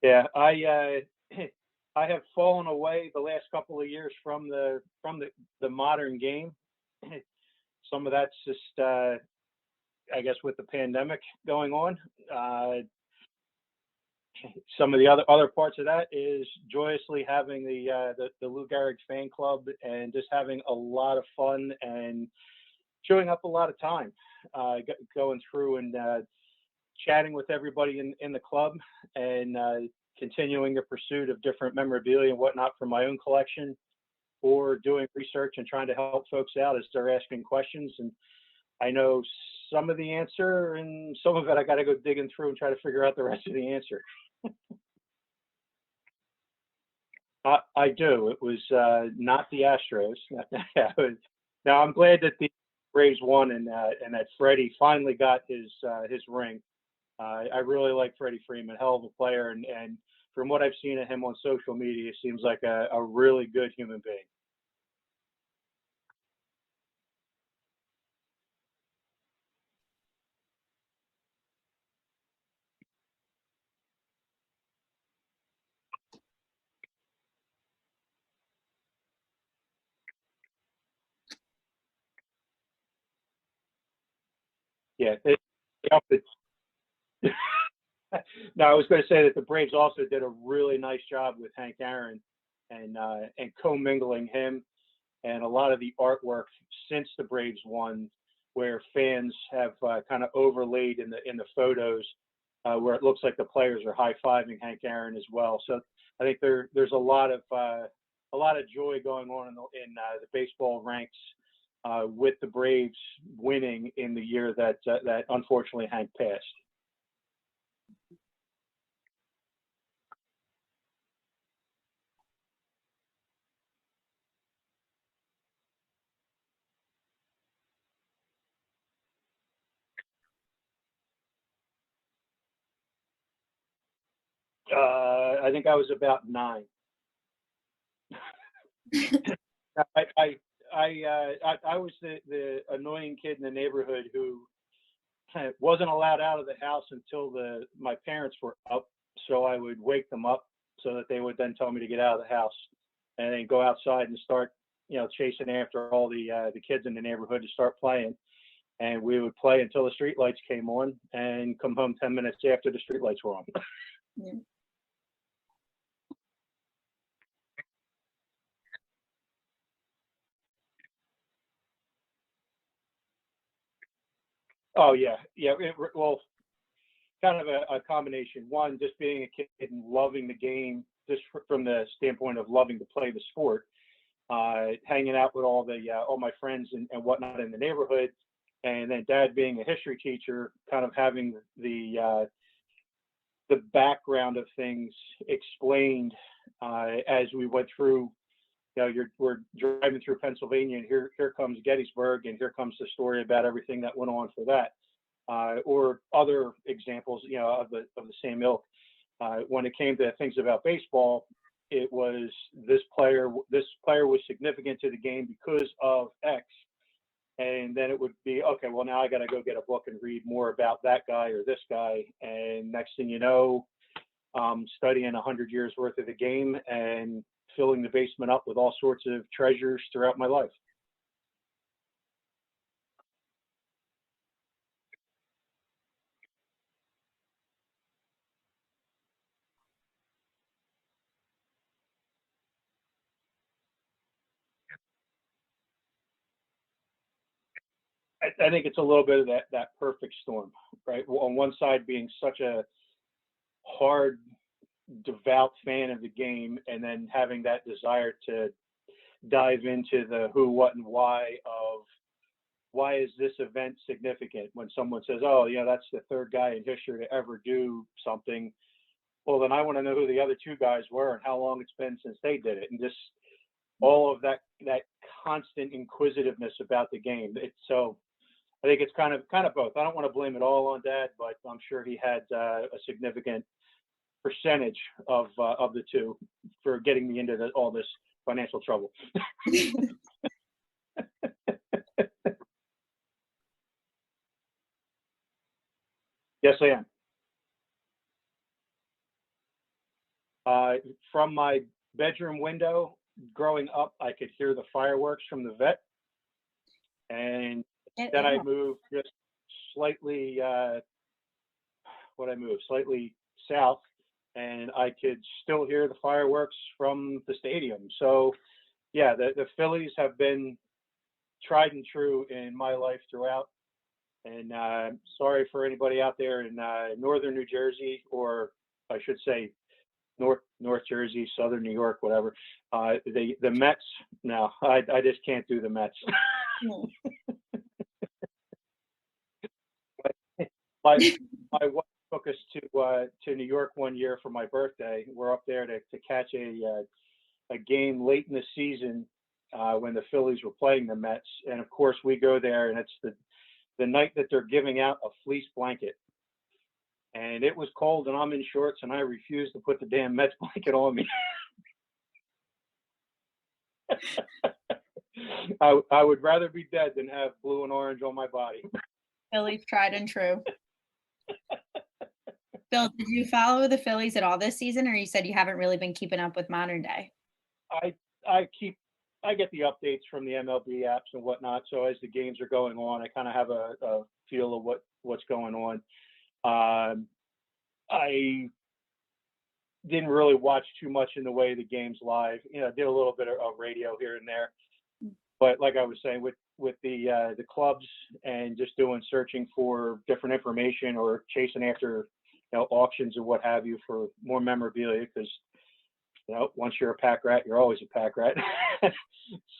Yeah, I have fallen away the last couple of years from the modern game. Some of that's just I guess with the pandemic going on. Uh, some of the other parts of that is joyously having the Lou Gehrig fan club and just having a lot of fun and chewing up a lot of time, going through and chatting with everybody in the club and continuing the pursuit of different memorabilia and whatnot for my own collection, or doing research and trying to help folks out as they're asking questions. And I know some of the answer, and some of it I got to go digging through and try to figure out the rest of the answer. I do. It was not the Astros. Now I'm glad that the Braves won and that Freddie finally got his ring. I really like Freddie Freeman, hell of a player, and from what I've seen of him on social media, he seems like a really good human being. Yeah. No, I was going to say that the Braves also did a really nice job with Hank Aaron and commingling him and a lot of the artwork since the Braves won, where fans have kind of overlaid in the photos where it looks like the players are high fiving Hank Aaron as well. So I think there's a lot of joy going on in the baseball ranks with the Braves winning in the year that unfortunately Hank passed. I think I was about 9. I I I was the annoying kid in the neighborhood who wasn't allowed out of the house until the my parents were up, so I would wake them up so that they would then tell me to get out of the house, and then go outside and start, chasing after all the kids in the neighborhood to start playing. And we would play until the street lights came on, and come home 10 minutes after the street lights were on. Yeah. Oh yeah, yeah. Well, kind of a combination. One, just being a kid and loving the game, just from the standpoint of loving to play the sport, hanging out with all my friends and whatnot in the neighborhood, and then Dad being a history teacher, kind of having the background of things explained as we went through. We're driving through Pennsylvania, and here comes Gettysburg, and here comes the story about everything that went on for that, or other examples, of the same ilk. When it came to things about baseball, it was this player. This player was significant to the game because of X, and then it would be okay. Well, now I got to go get a book and read more about that guy or this guy, and next thing you know, studying 100 years worth of the game and filling the basement up with all sorts of treasures throughout my life. I think it's a little bit of that perfect storm, right? On one side, being such a hard, devout fan of the game, and then having that desire to dive into the who, what, and why of why is this event significant. When someone says, "Oh, that's the third guy in history to ever do something," well, then I want to know who the other two guys were and how long it's been since they did it, and just all of that constant inquisitiveness about the game. So I think it's kind of both. I don't want to blame it all on Dad, but I'm sure he had a significant percentage of the two for getting me into all this financial trouble. Yes, I am. From my bedroom window growing up, I could hear the fireworks from the vet. And then I moved just slightly, slightly south, and I could still hear the fireworks from the stadium. So, yeah, the Phillies have been tried and true in my life throughout. And sorry for anybody out there in northern New Jersey, or I should say North Jersey, southern New York, whatever. The Mets, no, I just can't do the Mets. my wife took us to New York one year for my birthday. We're up there to catch a game late in the season when the Phillies were playing the Mets, and of course we go there, and it's the night that they're giving out a fleece blanket. And it was cold, and I'm in shorts, and I refused to put the damn Mets blanket on me. I would rather be dead than have blue and orange on my body. Phillies tried and true. Bill, did you follow the Phillies at all this season, or you said you haven't really been keeping up with modern day? I get the updates from the MLB apps and whatnot. So as the games are going on, I kind of have a feel of what's going on. I didn't really watch too much in the way of the games live. You know, did a little bit of radio here and there. But like I was saying, with the clubs and just searching for different information or chasing after auctions or what have you for more memorabilia, because once you're a pack rat, you're always a pack rat.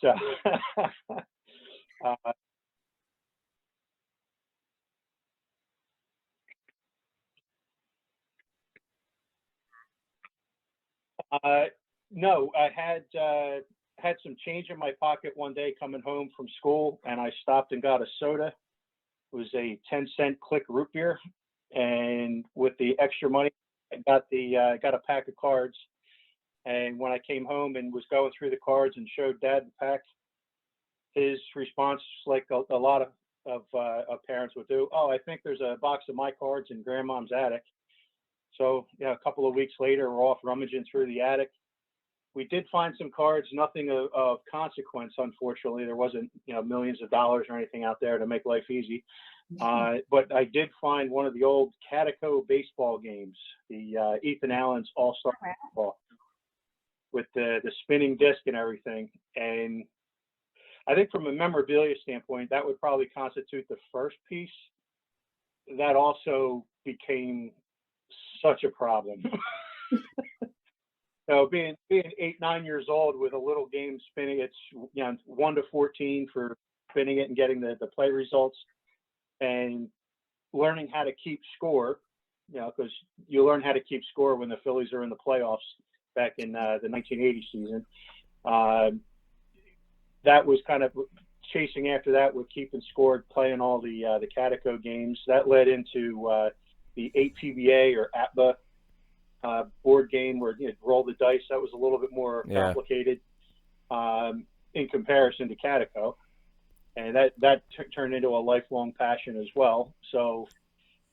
So no, I had some change in my pocket one day coming home from school, and I stopped and got a soda. It was a 10-cent Click root beer, and with the extra money, I got a pack of cards. And when I came home and was going through the cards and showed Dad the pack, his response, like a lot of parents would do, "Oh, I think there's a box of my cards in Grandmom's attic." So a couple of weeks later, we're off rummaging through the attic. We did find some cards, nothing of consequence, unfortunately. There wasn't millions of dollars or anything out there to make life easy. But I did find one of the old Catico baseball games, the Ethan Allen's All-Star Baseball, with the spinning disc and everything. And I think from a memorabilia standpoint, that would probably constitute the first piece. That also became such a problem. So being 8-9 years old with a little game spinning, it's 1 to 14 for spinning it and getting the play results, and learning how to keep score. Because you learn how to keep score when the Phillies are in the playoffs back in the 1980 season. That was kind of chasing after that with keeping score, playing all the Catico games. That led into the 8PBA or APBA board game where you roll the dice. That was a little bit more complicated in comparison to Catico, and that turned into a lifelong passion as well. So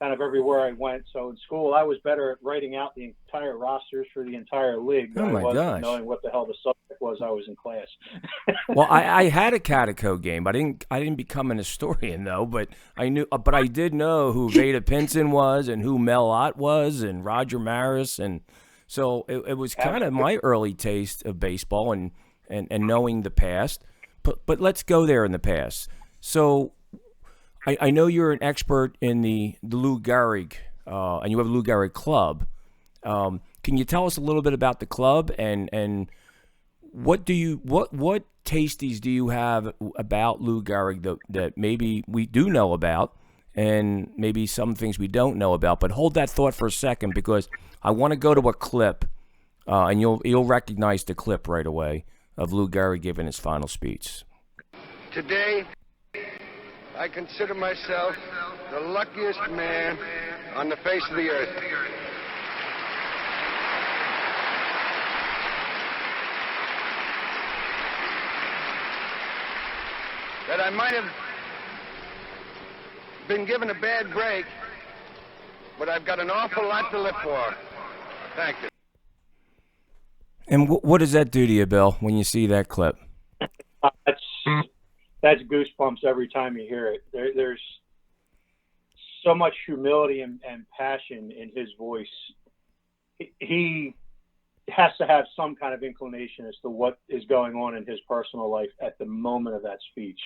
kind of everywhere I went. So in school, I was better at writing out the entire rosters for the entire league than I was at knowing what the hell the subject was I was in class. Well, I had a Catico game. I didn't become an historian though, but I did know who Veda Pinson was and who Mel Ott was and Roger Maris, and so it was kind of my early taste of baseball and knowing the past. But let's go there in the past. So I know you're an expert in the Lou Gehrig, and you have a Lou Gehrig club. Can you tell us a little bit about the club and what tasties do you have about Lou Gehrig that maybe we do know about, and maybe some things we don't know about? But hold that thought for a second, because I want to go to a clip, and you'll recognize the clip right away of Lou Gehrig giving his final speech. Today, I consider myself the luckiest man on the face of the earth. That I might have been given a bad break, but I've got an awful lot to live for. Thank you. And what does that do to you, Bill, when you see that clip? That's goosebumps every time you hear it. There's so much humility and passion in his voice. He has to have some kind of inclination as to what is going on in his personal life at the moment of that speech.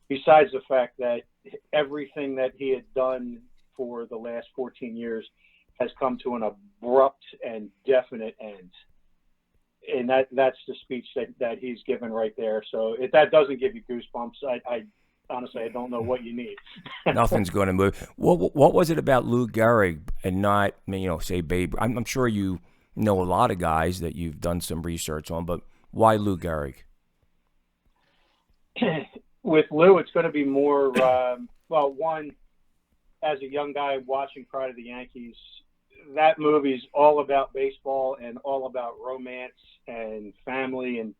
Besides the fact that everything that he had done for the last 14 years has come to an abrupt and definite end. And that's the speech that he's given right there. So if that doesn't give you goosebumps, I honestly, I don't know what you need. Nothing's going to move. What was it about Lou Gehrig and not, say Babe? I'm sure you know a lot of guys that you've done some research on, but why Lou Gehrig? With Lou, it's going to be more, one, as a young guy watching Pride of the Yankees, that movie's all about baseball and all about romance and family. And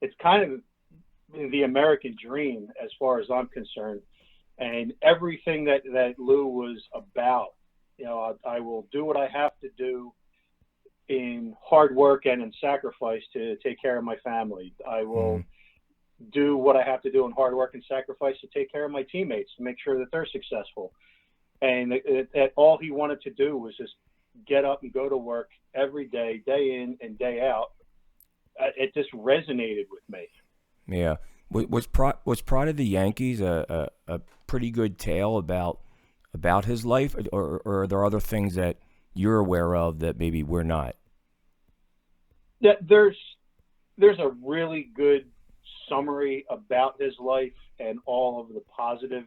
it's kind of the American dream as far as I'm concerned. And everything that Lou was about, I will do what I have to do in hard work and in sacrifice to take care of my family. I will do what I have to do in hard work and sacrifice to take care of my teammates, to make sure that they're successful. And that all he wanted to do was just get up and go to work every day, day in and day out. It just resonated with me. Yeah. Was Pride of the Yankees a pretty good tale about his life, or are there other things that you're aware of that maybe we're not? Yeah, there's a really good summary about his life and all of the positive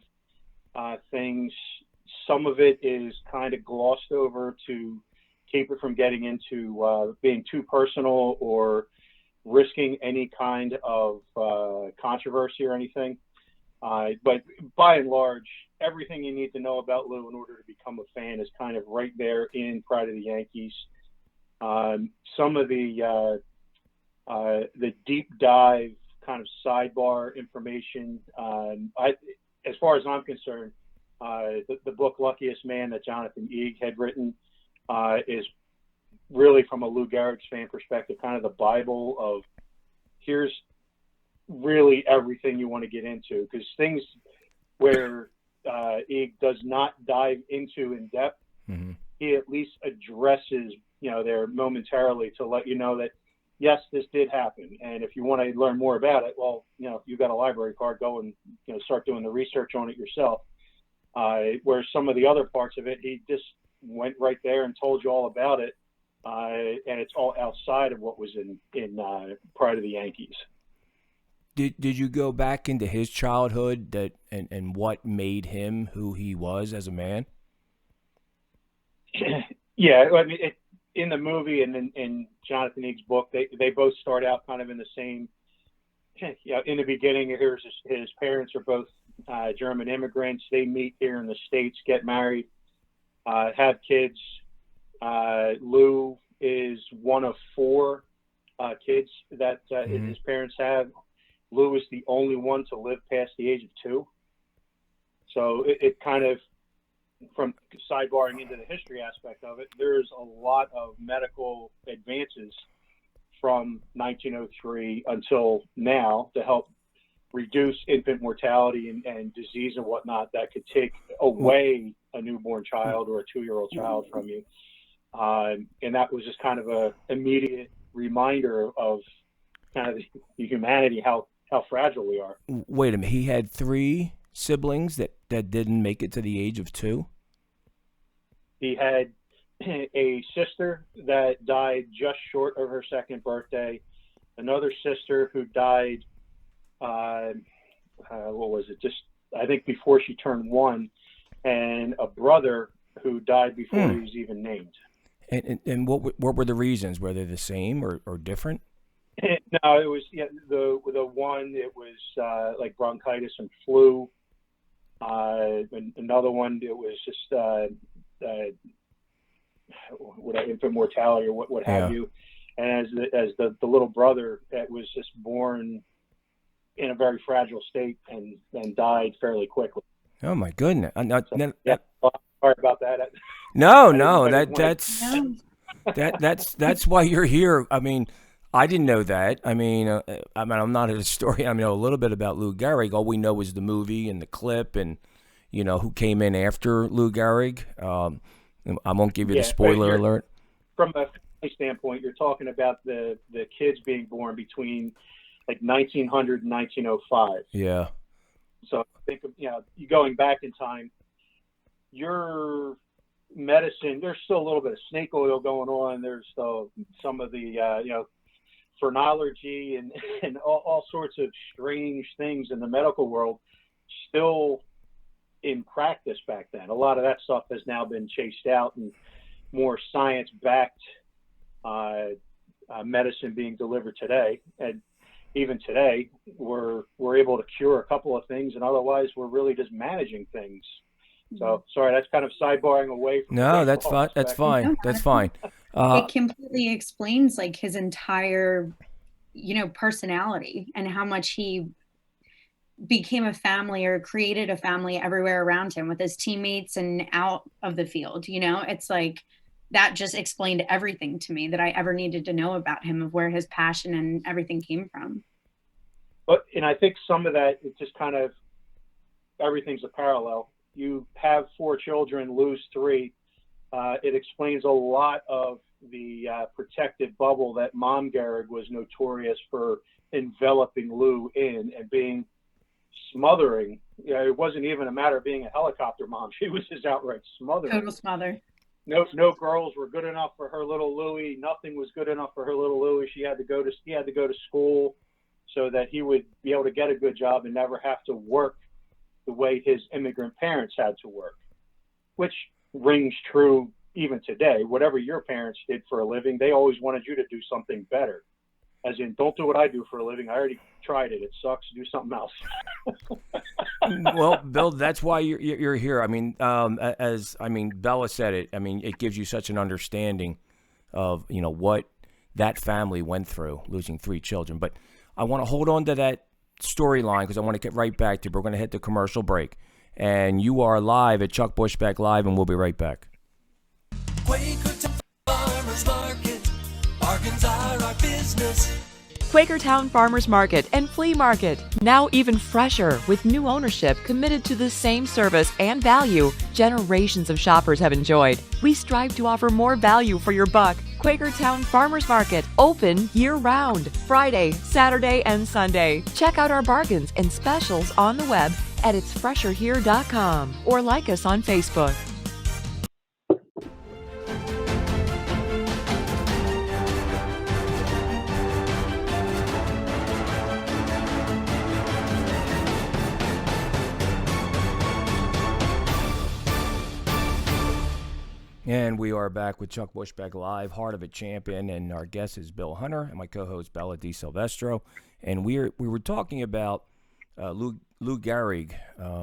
things. Some of it is kind of glossed over to keep it from getting into being too personal or risking any kind of controversy or anything. But by and large, everything you need to know about Lou in order to become a fan is kind of right there in Pride of the Yankees. Some of the deep dive kind of sidebar information, as far as I'm concerned, the book Luckiest Man that Jonathan Eeg had written is really, from a Lou Gehrig's fan perspective, kind of the Bible of here's really everything you want to get into, because things where Eeg does not dive into in depth, he at least addresses, there momentarily to let you know that, yes, this did happen. And if you want to learn more about it, well, you've got a library card, go and, start doing the research on it yourself. Where some of the other parts of it, he just went right there and told you all about it. And it's all outside of what was in Pride of the Yankees. Did you go back into his childhood and what made him who he was as a man? Yeah, I mean, in the movie and in Jonathan Eeg's book, they both start out kind of in the same. In the beginning, here's his parents are both German immigrants. They meet here in the States, get married, have kids. Lou is one of 4 kids that his parents have. Lou is the only one to live past the age of 2. So it kind of, from sidebarring into the history aspect of it, there's a lot of medical advances from 1903 until now to help reduce infant mortality and disease and whatnot that could take away a newborn child or a 2-year-old child from you. And that was just kind of a immediate reminder of kind of the humanity, how fragile we are. Wait a minute. He had 3 siblings that didn't make it to the age of 2? He had a sister that died just short of her 2nd birthday, another sister who died, what was it, just I think before she turned 1, and a brother who died before he was even named. And what were the reasons? Were they the same or different? No, it was the one. It was like bronchitis and flu. And another one, it was just infant mortality or what have you. And as the little brother, that was just born in a very fragile state and died fairly quickly. Oh my goodness! Sorry about that. No, that's why you're here. I mean, I didn't know that. I mean, I'm not a historian. I mean, I know a little bit about Lou Gehrig. All we know is the movie and the clip, and who came in after Lou Gehrig. I won't give you the spoiler alert. From a family standpoint, you're talking about the kids being born between like 1900 and 1905. Yeah. So think of you going back in time. Your medicine, there's still a little bit of snake oil going on. There's still some of the phrenology and all sorts of strange things in the medical world still in practice back then. A lot of that stuff has now been chased out and more science-backed medicine being delivered today. And even today, we're able to cure a couple of things, and otherwise we're really just managing things. So, sorry, that's kind of sidebarring away from. No, that's fine. That's fine. That's fine. It completely explains like his entire, personality and how much he became a family or created a family everywhere around him with his teammates and out of the field. It's like that just explained everything to me that I ever needed to know about him, of where his passion and everything came from. And I think some of that, it just kind of, everything's a parallel. You have 4 children, lose 3. It explains a lot of the protective bubble that Mom Gehrig was notorious for enveloping Lou in and being smothering. It wasn't even a matter of being a helicopter mom. She was just outright smothering. Total smother. No girls were good enough for her little Louie. Nothing was good enough for her little Louie. He had to go to school so that he would be able to get a good job and never have to work the way his immigrant parents had to work, which rings true even today. Whatever your parents did for a living, they always wanted you to do something better. As in, don't do what I do for a living. I already tried it. It sucks. Do something else. Well, Bill, that's why you're here. I mean, Bella said it. I mean, it gives you such an understanding of, what that family went through, losing 3 children. But I want to hold on to that storyline because I want to get right back to it. We're going to hit the commercial break. And you are live at Chuck Bushbeck Live, and we'll be right back. Quakertown Farmers Market, bargains are our business. Quakertown Farmers Market and Flea Market, now even fresher with new ownership committed to the same service and value generations of shoppers have enjoyed. We strive to offer more value for your buck. Quakertown Farmers Market, open year-round, Friday, Saturday, and Sunday. Check out our bargains and specials on the web at itsfresherhere.com or like us on Facebook. And we are back with Chuck Bushbeck Live, Heart of a Champion, and our guest is Bill Hunter and my co-host Bella DiSilvestro. And we were talking about Lou Gehrig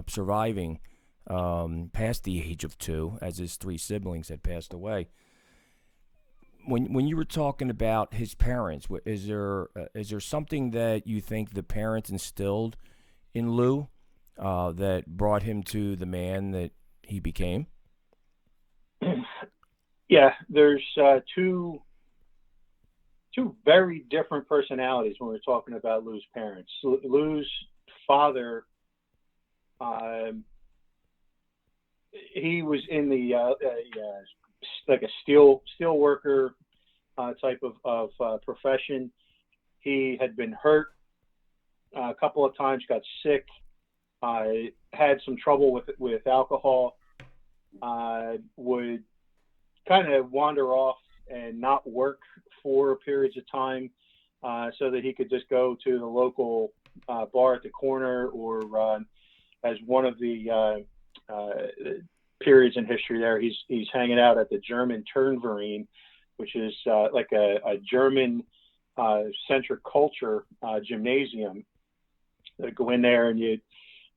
surviving past the age of 2, as his 3 siblings had passed away. When you were talking about his parents, is there something that you think the parents instilled in Lou that brought him to the man that he became? Yeah, there's two very different personalities when we're talking about Lou's parents. Lou's father, he was in the like a steel worker type of profession. He had been hurt a couple of times, got sick, had some trouble with alcohol. Would kind of wander off and not work for periods of time so that he could just go to the local bar at the corner, or as one of the periods in history there, he's hanging out at the German Turnverein, which is like a German centric culture gymnasium. They'd go in there and you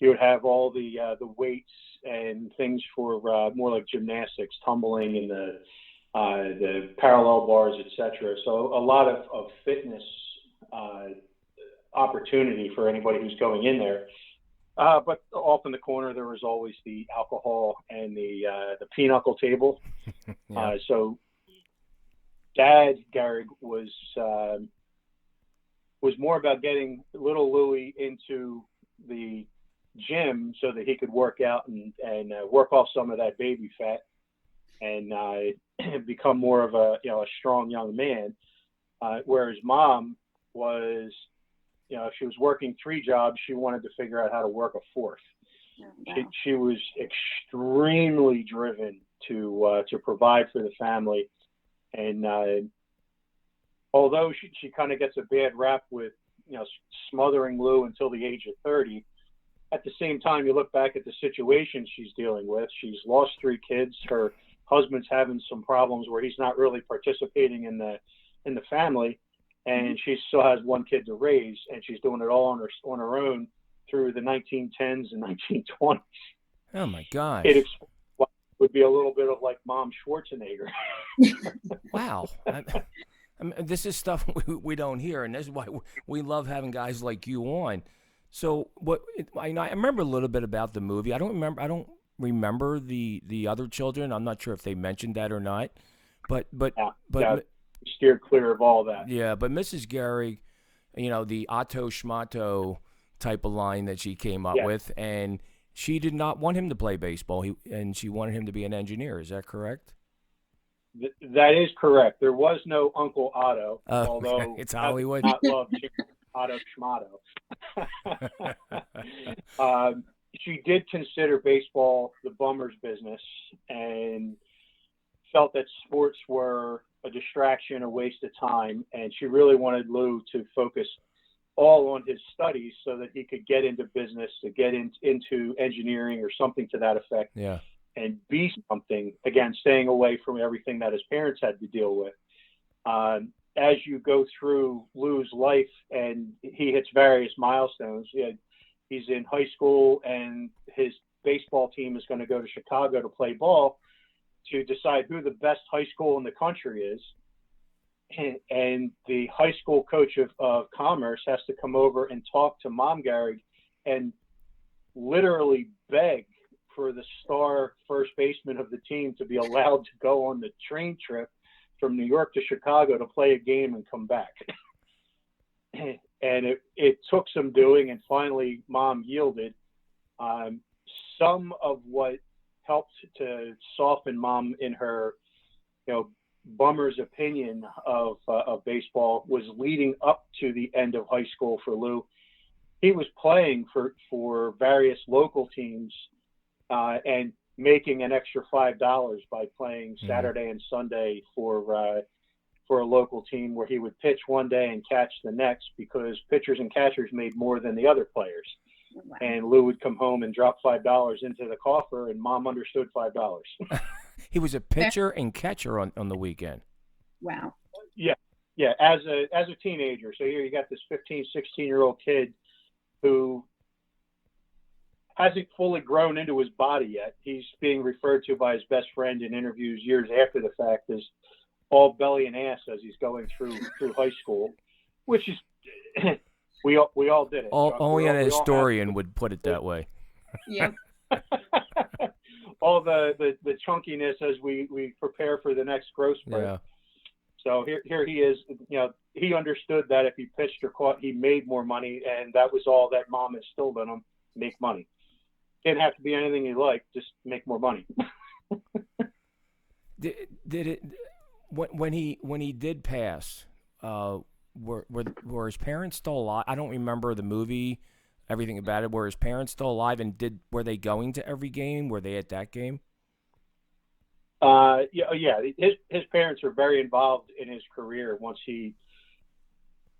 would have all the weights and things for more like gymnastics, tumbling, and the parallel bars, etc. So a lot of fitness opportunity for anybody who's going in there. But off in the corner, there was always the alcohol and the pinochle table. Yeah. So Dad Gehrig was was more about getting little Louie into the gym so that he could work out and work off some of that baby fat and become more of a strong young man. Whereas mom was, if she was working 3 jobs, she wanted to figure out how to work a 4th. Oh, wow. She was extremely driven to provide for the family, and although she kind of gets a bad rap with smothering Lou until the age of 30, at the same time you look back at the situation she's dealing with. She's lost 3 kids. Her husband's having some problems where he's not really participating in the family, and she still has 1 kid to raise, and she's doing it all on her own through the 1910s and 1920s. Oh my gosh. It would be a little bit of like Mom Schwarzenegger. Wow. I mean, this is stuff we don't hear, and this is why we love having guys like you on. So I remember a little bit about the movie. I don't remember the other children. I'm not sure if they mentioned that or not. But steered clear of all that. Yeah, but Mrs. Gehrig, the Otto Schmatto type of line that she came up with, and she did not want him to play baseball, and she wanted him to be an engineer. Is that correct? That is correct. There was no Uncle Otto, although it's Hollywood. Not loved Otto Schmatto. She did consider baseball the bummer's business and felt that sports were a distraction, a waste of time, and she really wanted Lou to focus all on his studies so that he could get into business, to get into engineering or something to that effect. Yeah. And be something, again, staying away from everything that his parents had to deal with. As you go through Lou's life and he hits various milestones, he's in high school and his baseball team is going to go to Chicago to play ball to decide who the best high school in the country is. And the high school coach of commerce has to come over and talk to Mom Gehrig and literally beg for the star first baseman of the team to be allowed to go on the train trip from New York to Chicago to play a game and come back. And it took some doing, and finally Mom yielded. Some of what helped to soften Mom in her, bummer's opinion of baseball was leading up to the end of high school for Lou. He was playing for various local teams and making an extra $5 by playing Saturday and Sunday for a local team, where he would pitch one day and catch the next, because pitchers and catchers made more than the other players. Wow. And Lou would come home and drop $5 into the coffer, and Mom understood $5. He was a pitcher and catcher on the weekend. Wow. Yeah. As a teenager. So here you got this 15, 16-year-old kid who hasn't fully grown into his body yet. He's being referred to by his best friend in interviews years after the fact as all belly and ass as he's going through high school, which is we all did it. Only an historian would put it that way. Yep. All the chunkiness as we prepare for the next growth spurt. Yeah. So here he is. He understood that if he pitched or caught, he made more money, and that was all that Mom instilled in him: make money. Didn't have to be anything you like, just make more money. Did it when he did pass? Were his parents still alive? I don't remember the movie, everything about it. Were his parents still alive, and were they going to every game? Were they at that game? Yeah. His parents are very involved in his career once he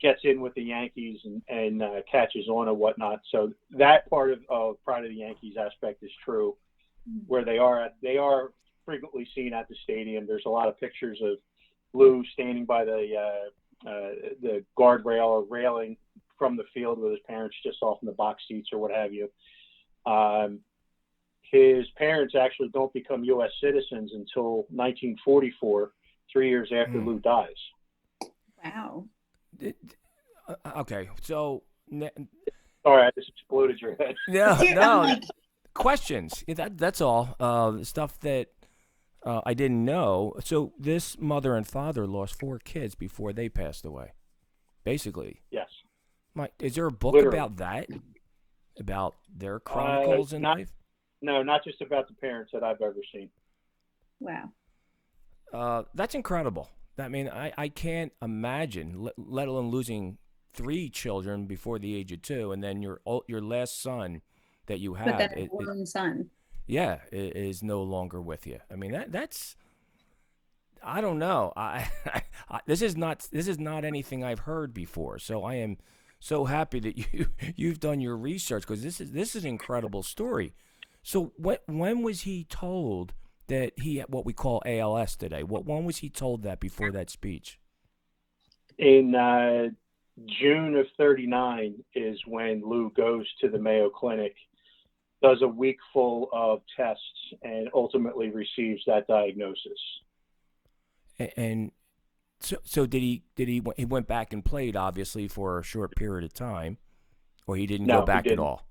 gets in with the Yankees and catches on and whatnot. So that part of Pride of the Yankees aspect is true, where they are frequently seen at the stadium. There's a lot of pictures of Lou standing by the guardrail or railing from the field with his parents just off in the box seats or what have you. His parents actually don't become U.S. citizens until 1944, 3 years after Lou dies. Wow. Okay, so... Sorry, I just exploded your head. No. Questions. That's all. Stuff that I didn't know. So this mother and father lost 4 kids before they passed away, basically. Yes. Is there a book Literally. about that? About their chronicles in life? No, not just about the parents that I've ever seen. Wow. That's incredible. I mean, I can't imagine, let alone losing 3 children before the age of 2, and then your last son that you have, But then one son. yeah, is no longer with you. I mean, that's I don't know. This is not anything I've heard before. So I am so happy that you've done your research, because this is an incredible story. So when was he told that he had what we call ALS today? When was he told that before that speech? In June of '39 is when Lou goes to the Mayo Clinic, does a week full of tests, and ultimately receives that diagnosis. And so did he went back and played, obviously, for a short period of time, or he didn't go back at all?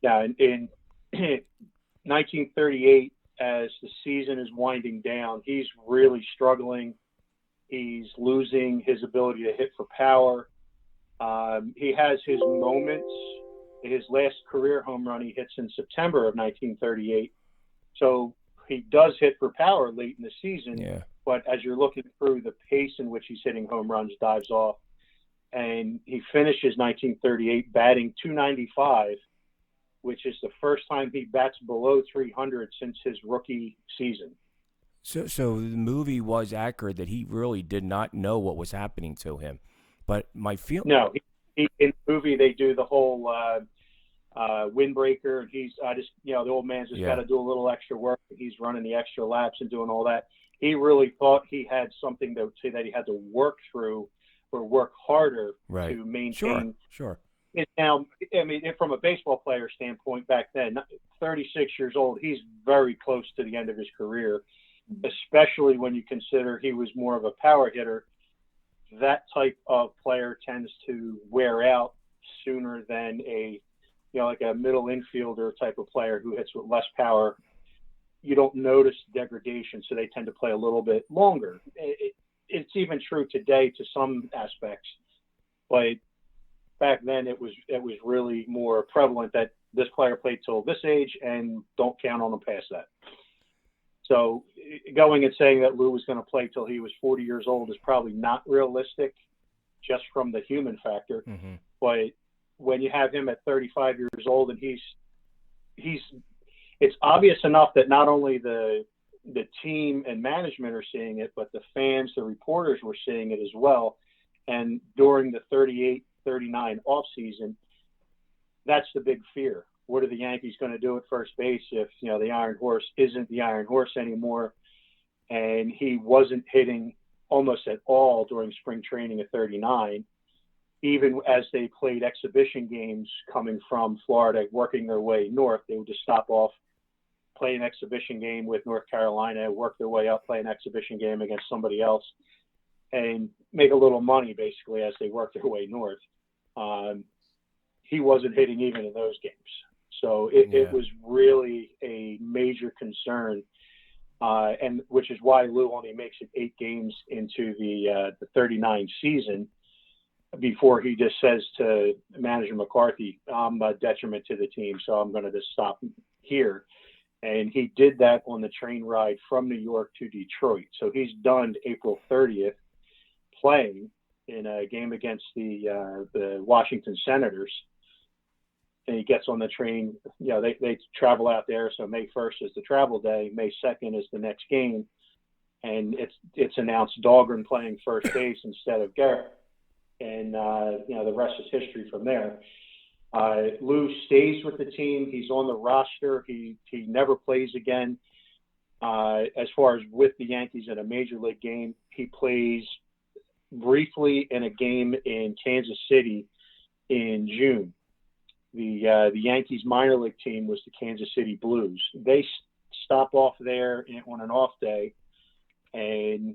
Yeah, in 1938, as the season is winding down, he's really struggling. He's losing his ability to hit for power. He has his moments. His last career home run he hits in September of 1938. So he does hit for power late in the season. Yeah. But as you're looking through, the pace in which he's hitting home runs dives off. And he finishes 1938 batting .295, which is the first time he bats below 300 since his rookie season. So the movie was accurate that he really did not know what was happening to him. But my feeling... No, in the movie they do the whole windbreaker, and the old man's just got to do a little extra work. He's running the extra laps and doing all that. He really thought he had something that he had to work through or work harder to maintain. Sure. Now, I mean, from a baseball player standpoint, back then, 36 years old, he's very close to the end of his career, especially when you consider he was more of a power hitter. That type of player tends to wear out sooner than like a middle infielder type of player who hits with less power. You don't notice degradation, so they tend to play a little bit longer. It's even true today to some aspects, but back then it was really more prevalent that this player played till this age and don't count on him past that. So going and saying that Lou was going to play till he was 40 years old is probably not realistic, just from the human factor. Mm-hmm. But when you have him at 35 years old and it's obvious enough that not only the team and management are seeing it, but the fans, the reporters were seeing it as well. And during the 38-39 offseason, that's the big fear. What are the Yankees going to do at first base if, the Iron Horse isn't the Iron Horse anymore? And he wasn't hitting almost at all during spring training at 39. Even as they played exhibition games coming from Florida, working their way north, they would just stop off, play an exhibition game with North Carolina, work their way up, play an exhibition game against somebody else, and make a little money basically as they work their way north. He wasn't hitting even in those games. So it was really a major concern, and which is why Lou only makes it 8 games into the 39 season before he just says to manager McCarthy, I'm a detriment to the team, so I'm going to just stop here. And he did that on the train ride from New York to Detroit. So he's done April 30th playing in a game against the Washington Senators. And he gets on the train. They travel out there. So May 1st is the travel day. May 2nd is the next game. And it's announced Dahlgren playing first base instead of Gehrig. And, the rest is history from there. Lou stays with the team. He's on the roster. He never plays again. As far as with the Yankees in a major league game, he plays briefly in a game in Kansas City in June. The Yankees minor league team was the Kansas City Blues. They stop off there on an off day and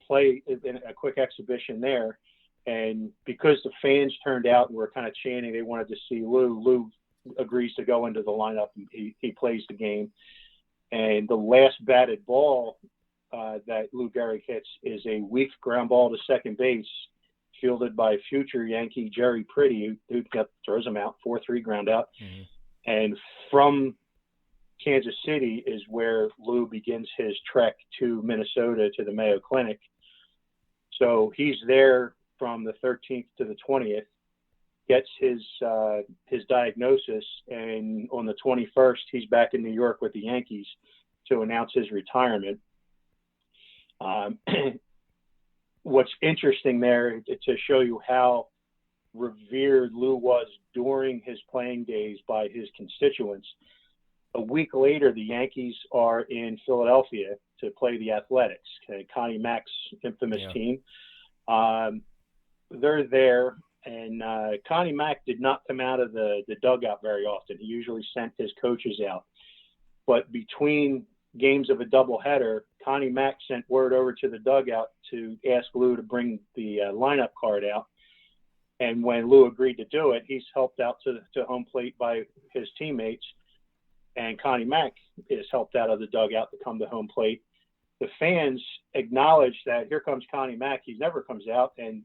play in a quick exhibition there. And because the fans turned out and were kind of chanting, they wanted to see Lou. Lou agrees to go into the lineup, and he plays the game. And the last batted ball that Lou Gehrig hits is a weak ground ball to second base fielded by future Yankee Jerry Pretty, who throws him out 4-3 ground out. Mhm. And from Kansas City is where Lou begins his trek to Minnesota to the Mayo Clinic. So he's there from the 13th to the 20th, gets his diagnosis, and on the 21st, he's back in New York with the Yankees to announce his retirement. What's interesting there, to show you how revered Lou was during his playing days by his constituents, a week later, the Yankees are in Philadelphia to play the Athletics, Connie Mack's infamous team. They're there, and Connie Mack did not come out of the dugout very often. He usually sent his coaches out. But between games of a doubleheader, Connie Mack sent word over to the dugout to ask Lou to bring the lineup card out. And when Lou agreed to do it, he's helped out to home plate by his teammates. And Connie Mack is helped out of the dugout to come to home plate. The fans acknowledge that here comes Connie Mack. He never comes out, and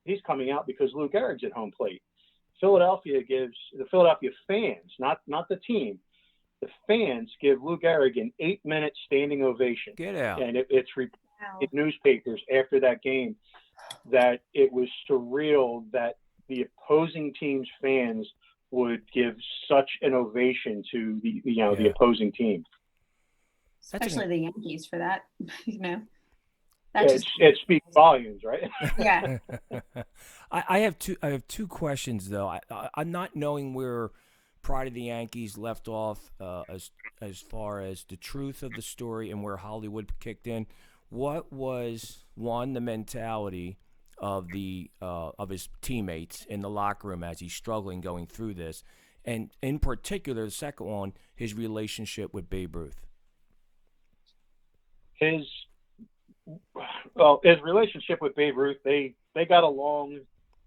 he's coming out because Lou Gehrig's at home plate. Philadelphia gives the Philadelphia fans, not the team, the fans give Lou Gehrig an 8-minute standing ovation. Get out. And it's reported in newspapers after that game that it was surreal that the opposing team's fans would give such an ovation to the opposing team. Especially the Yankees for that, It speaks volumes, right? Yeah. I have two questions though. I'm not knowing where Pride of the Yankees left off as far as the truth of the story and where Hollywood kicked in. What was the mentality of his teammates in the locker room as he's struggling going through this, and in particular, the second one, his relationship with Babe Ruth? His relationship with Babe Ruth, they got along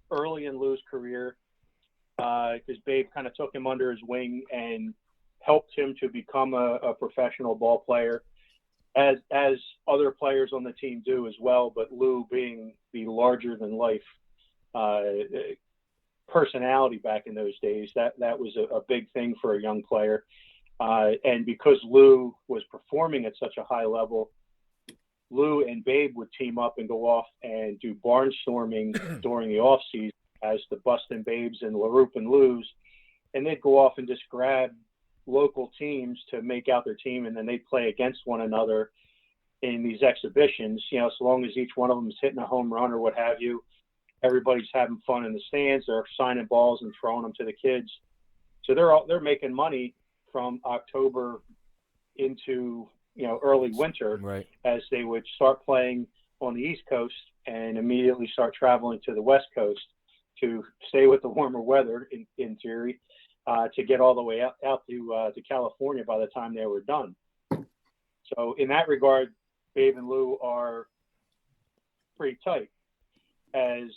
early in Lou's career because Babe kind of took him under his wing and helped him to become a professional ball player, as other players on the team do as well. But Lou, being the larger than life personality back in those days, that was a big thing for a young player. And because Lou was performing at such a high level, Lou and Babe would team up and go off and do barnstorming during the off season as the Bustin' Babes and LaRoupe and Lou's, and they'd go off and just grab local teams to make out their team, and then they'd play against one another in these exhibitions. So long as each one of them is hitting a home run or what have you, everybody's having fun in the stands. They're signing balls and throwing them to the kids. So they're making money from October into early winter, right, as they would start playing on the East Coast and immediately start traveling to the West Coast to stay with the warmer weather in theory, to get all the way out to California by the time they were done. So in that regard, Babe and Lou are pretty tight. As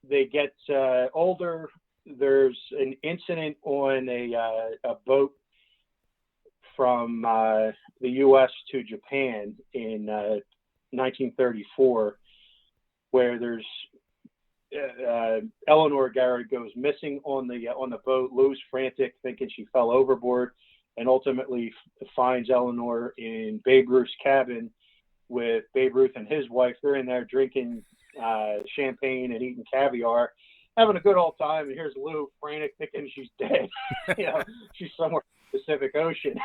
they get older, there's an incident on a boat from the U.S. to Japan in 1934, where there's Eleanor Gehrig goes missing on the boat. Lou's frantic, thinking she fell overboard, and ultimately finds Eleanor in Babe Ruth's cabin with Babe Ruth and his wife. They're in there drinking champagne and eating caviar, having a good old time. And here's Lou, frantic, thinking she's dead. She's somewhere in the Pacific Ocean.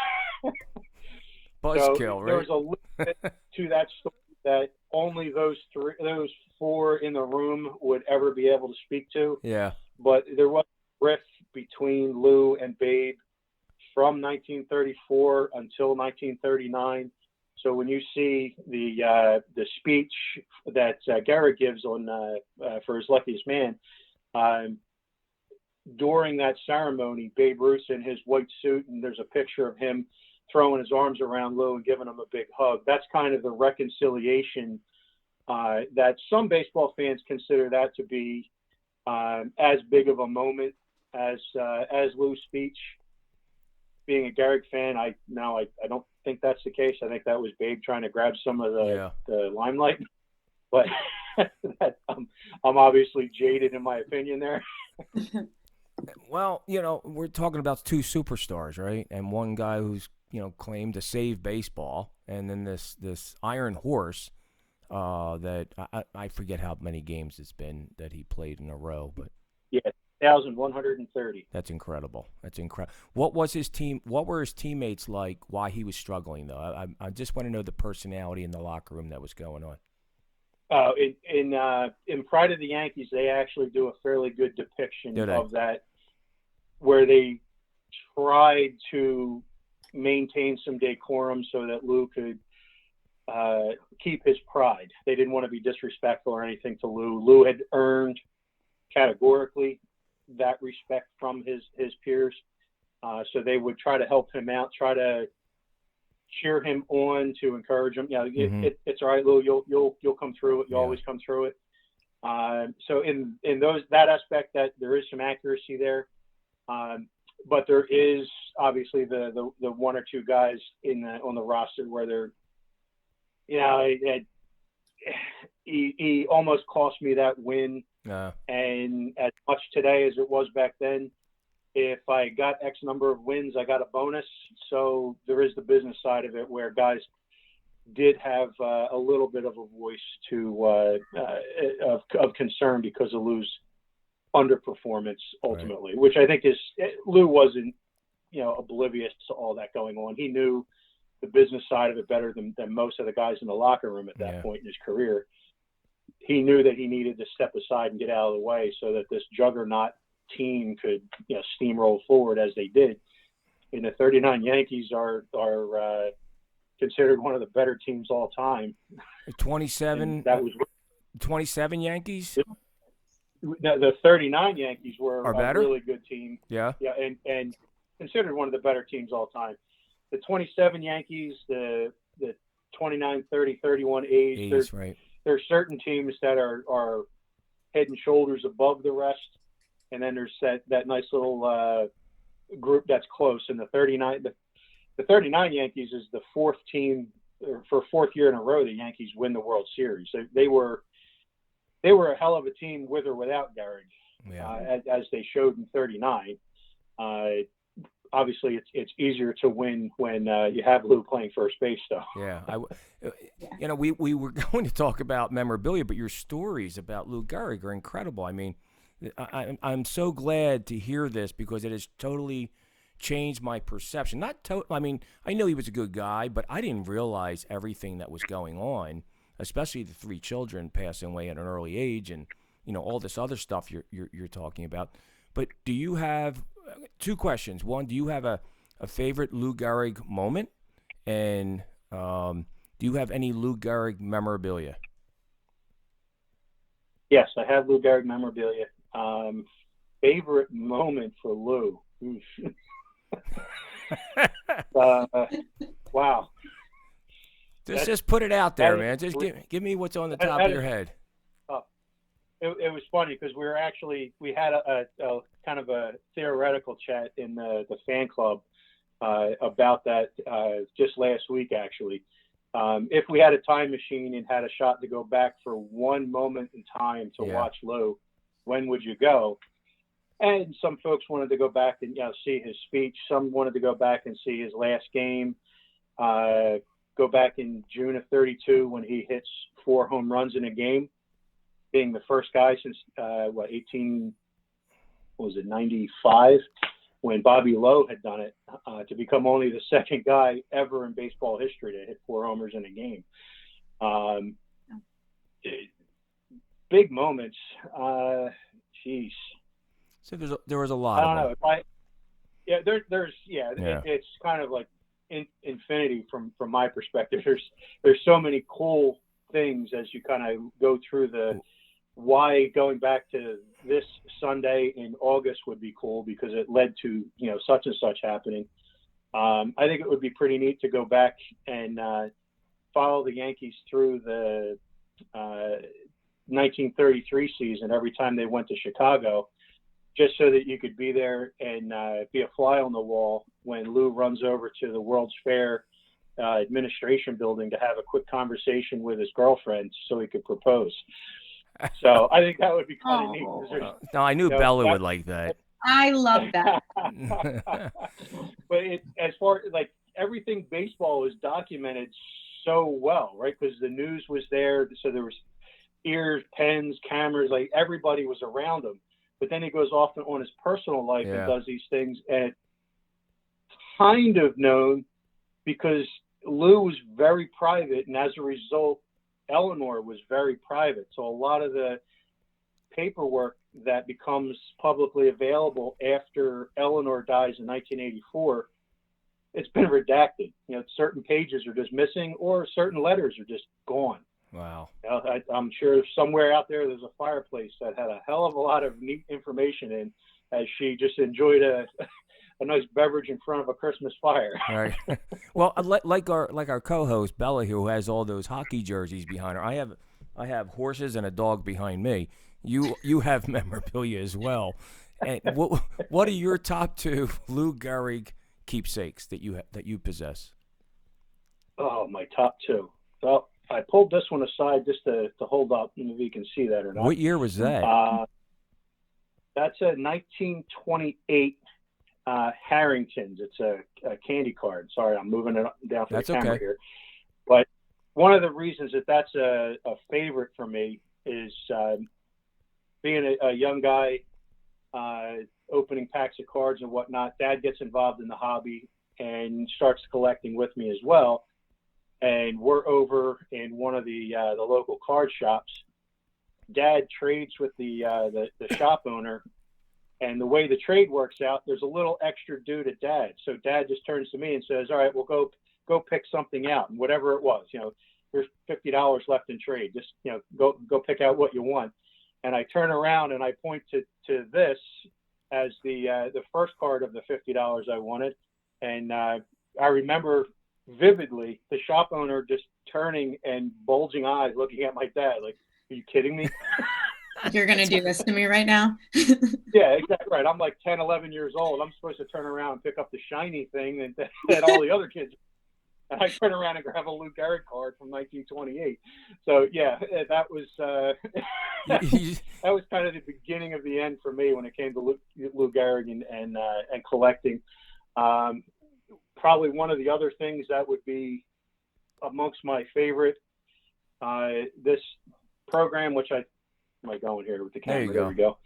Buzzkill, right? There's a little bit to that story that only those four in the room would ever be able to speak to. Yeah. But there was a rift between Lou and Babe from 1934 until 1939. So when you see the speech that Gehrig gives for his luckiest man, during that ceremony, Babe Ruth's in his white suit, and there's a picture of him throwing his arms around Lou and giving him a big hug. That's kind of the reconciliation that some baseball fans consider that to be as big of a moment as Lou's speech. Being a Gehrig fan, I don't think that's the case. I think that was Babe trying to grab some of the limelight. But that I'm obviously jaded in my opinion there. Well, we're talking about two superstars, right? And one guy who's, claimed to save baseball, and then this iron horse that I forget how many games it's been that he played in a row, but Yeah, 1,130. that's incredible. That's incredible. What was his team? What were his teammates like? Why he was struggling though? I just want to know the personality in the locker room that was going on. In Pride of the Yankees, they actually do a fairly good depiction Do they? of that, where they tried to maintain some decorum so that Lou could keep his pride. They didn't want to be disrespectful or anything to Lou. Lou had earned categorically that respect from his peers, so they would try to help him out, try to cheer him on, to encourage him. It's all right, Lou. You'll come through it. You always come through it. So in that aspect, that there is some accuracy there, but there is obviously the one or two guys on the roster where they're, he almost cost me that win. And as much today as it was back then, if I got X number of wins, I got a bonus. So there is the business side of it where guys did have a little bit of a voice of concern because of Lou's underperformance ultimately, which I think is, Lou wasn't, oblivious to all that going on. He knew the business side of it better than most of the guys in the locker room at that point in his career. He knew that he needed to step aside and get out of the way so that this juggernaut team could, steamroll forward as they did. And the 39 Yankees are considered one of the better teams all time. 27. That was 27 Yankees. The 39 Yankees were a really good team. Yeah, and considered one of the better teams all time. The 27 Yankees, the 29, 30, 31 A's. Right. There are certain teams that are head and shoulders above the rest, and then there's that nice little group that's close. And the 39 Yankees is the fourth team, for fourth year in a row the Yankees win the World Series. So they were a hell of a team with or without Gehrig, as they showed in 39. Obviously, it's easier to win when you have Lou playing first base, though. Yeah, we were going to talk about memorabilia, but your stories about Lou Gehrig are incredible. I mean, I'm so glad to hear this because it has totally changed my perception. I mean, I know he was a good guy, but I didn't realize everything that was going on, especially the three children passing away at an early age, and all this other stuff you're talking about. But do you have two questions? One, do you have a favorite Lou Gehrig moment? And do you have any Lou Gehrig memorabilia? Yes, I have Lou Gehrig memorabilia. Favorite moment for Lou? Wow. Just put it out there, man. Just give me what's on the top of your head. It was funny because we had a kind of a theoretical chat in the fan club about that just last week, actually. If we had a time machine and had a shot to go back for one moment in time to watch Lou, when would you go? And some folks wanted to go back and see his speech. Some wanted to go back and see his last game. Go back in June of '32 when he hits 4 home runs in a game, being the first guy since 95, when Bobby Lowe had done it, to become only the second guy ever in baseball history to hit 4 homers in a game. Big moments. Jeez. So there was a lot. I don't know. It's kind of like infinity from my perspective. There's so many cool things as you kind of go through the why going back to this Sunday in August would be cool because it led to such and such happening. I think it would be pretty neat to go back and follow the Yankees through the 1933 season every time they went to Chicago, just so that you could be there and be a fly on the wall when Lou runs over to the World's Fair administration building to have a quick conversation with his girlfriend so he could propose. So I think that would be kind of neat. Oh. 'Cause there's, No, I knew you know, Bella that- would like that. I love that. But as far like everything baseball is documented so well, right? Because the news was there, so there was ears, pens, cameras, like everybody was around him. But then he goes off on his personal life Yeah. and does these things, and it's kind of known because Lou was very private, and as a result, Eleanor was very private. So a lot of the paperwork that becomes publicly available after Eleanor dies in 1984, it's been redacted. You know, certain pages are just missing, or certain letters are just gone. Wow. You know, I'm sure somewhere out there's a fireplace that had a hell of a lot of neat information in, as she just enjoyed a nice beverage in front of a Christmas fire. Right. Well, like our co-host Bella here, who has all those hockey jerseys behind her. I have horses and a dog behind me. You have memorabilia as well. And what are your top two Lou Gehrig keepsakes that you possess? Oh, my top two. Well, I pulled this one aside just to hold up, and if you can see that or not. What year was that? That's a 1928 Harrington's. It's a candy card. Sorry, I'm moving it down for That's the camera okay. here. But one of the reasons that's a favorite for me is being a young guy, opening packs of cards and whatnot. Dad gets involved in the hobby and starts collecting with me as well. And we're over in one of the local card shops. Dad trades with the shop owner, and the way the trade works out, there's a little extra due to Dad. So Dad just turns to me and says, "All right, we'll go pick something out," and whatever it was, you know, there's $50 left in trade. Just, you know, go pick out what you want. And I turn around and I point to this as the first card of the $50 I wanted, and I remember vividly the shop owner just turning and bulging eyes looking at my dad like, "Are you kidding me?" You're going to do this to me right now? Yeah, exactly right. I'm like 10, 11 years old. I'm supposed to turn around and pick up the shiny thing that all the other kids. And I turn around and grab a Lou Gehrig card from 1928. So yeah, that was that was kind of the beginning of the end for me when it came to Lou Gehrig and collecting. Probably one of the other things that would be amongst my favorite, this program, which am I going here with the camera? There you go. There we go.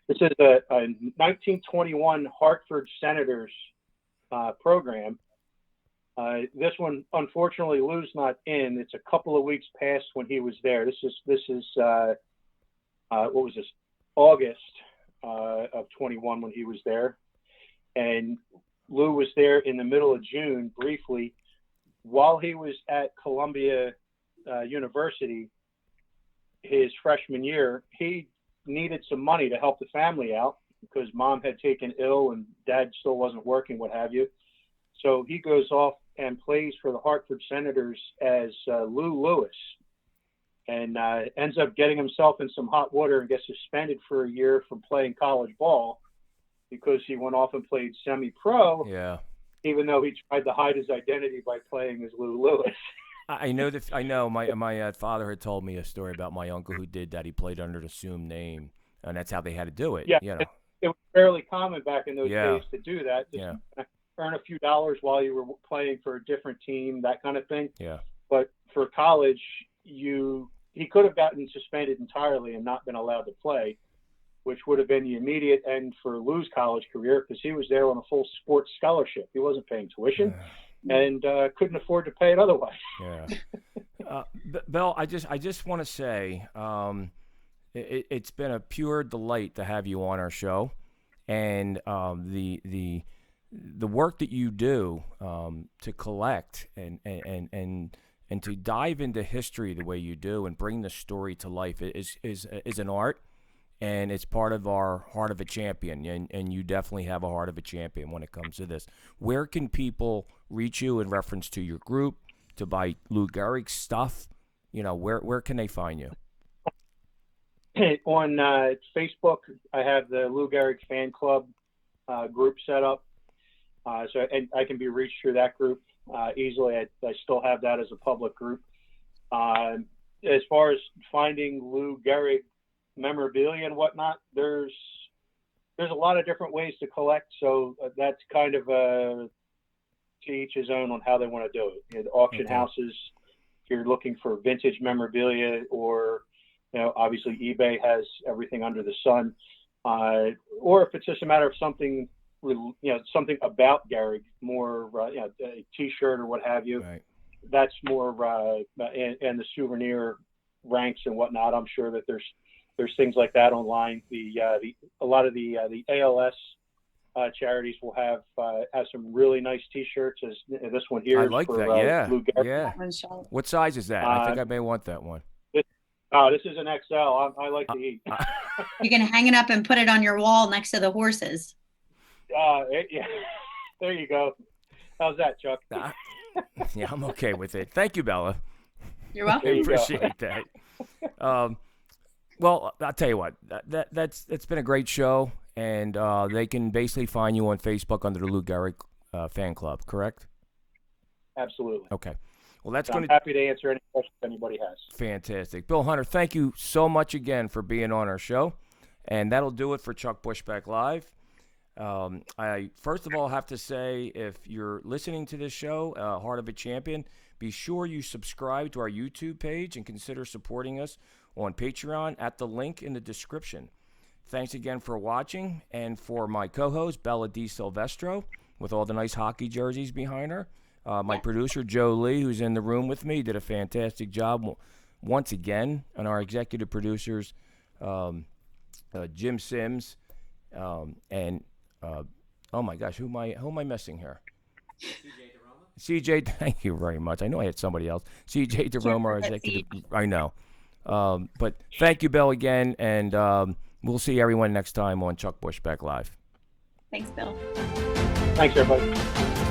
This is a 1921 Hartford Senators program. This one, unfortunately, Lou's not in. It's a couple of weeks past when he was there. This is what was this? August of 21 when he was there, and Lou was there in the middle of June briefly while he was at Columbia University his freshman year. He needed some money to help the family out because Mom had taken ill and Dad still wasn't working, what have you. So he goes off and plays for the Hartford Senators as Lou Lewis, and ends up getting himself in some hot water and gets suspended for a year from playing college ball because he went off and played semi-pro. Yeah. Even though he tried to hide his identity by playing as Lou Lewis. I know that. I know my father had told me a story about my uncle who did that. He played under an assumed name, and that's how they had to do it. Yeah, you know. it was fairly common back in those Yeah. days to do that. Just Yeah. earn a few dollars while you were playing for a different team, that kind of thing. Yeah. But for college, he could have gotten suspended entirely and not been allowed to play, which would have been the immediate end for Lou's college career because he was there on a full sports scholarship. He wasn't paying tuition and couldn't afford to pay it otherwise. Yeah. Bill, I just want to say it's been a pure delight to have you on our show, and the work that you do to collect and to dive into history the way you do and bring the story to life is an art. And it's part of our Heart of a Champion, and you definitely have a Heart of a Champion when it comes to this. Where can people reach you in reference to your group, to buy Lou Gehrig stuff? You know, where can they find you? On Facebook, I have the Lou Gehrig Fan Club group set up, and I can be reached through that group easily. I still have that as a public group. As far as finding Lou Gehrig memorabilia and whatnot, there's a lot of different ways to collect. So that's kind of to each his own on how they want to do it. You know, the auction houses, if you're looking for vintage memorabilia, or obviously eBay has everything under the sun. Or if it's just a matter of something, something about Gehrig, more, a T-shirt or what have you. Right. That's more, and the souvenir ranks and whatnot. I'm sure that there's things like that online. A lot of the ALS charities will have some really nice T-shirts. As this one here I is like for that. Yeah. Lou Gehrig. Yeah. What size is that? I think I may want that one. This is an XL. I like to eat. You can hang it up and put it on your wall next to the horses. Yeah. There you go. How's that, Chuck? Yeah, I'm okay with it. Thank you, Bella. You're welcome. I appreciate that. Well, I'll tell you what. It's been a great show, and they can basically find you on Facebook under the Lou Gehrig fan club, correct? Absolutely. Okay. Well, that's going I'm happy to answer any questions anybody has. Fantastic. Bill Hunter, thank you so much again for being on our show. And that'll do it for Chuck Bushbeck Live. I first of all have to say, if you're listening to this show, Heart of a Champion, be sure you subscribe to our YouTube page and consider supporting us on Patreon at the link in the description. Thanks again for watching. And for my co-host, Bella Di Silvestro, with all the nice hockey jerseys behind her. My producer, Joe Lee, who's in the room with me, did a fantastic job once again. And our executive producers, Jim Sims, and oh my gosh, who am I missing here? CJ, thank you very much. I know I had somebody else. CJ DeRoma, our executive. I know. But thank you, Bill, again. And we'll see everyone next time on Chuck Bushbeck Live. Thanks, Bill. Thanks, everybody.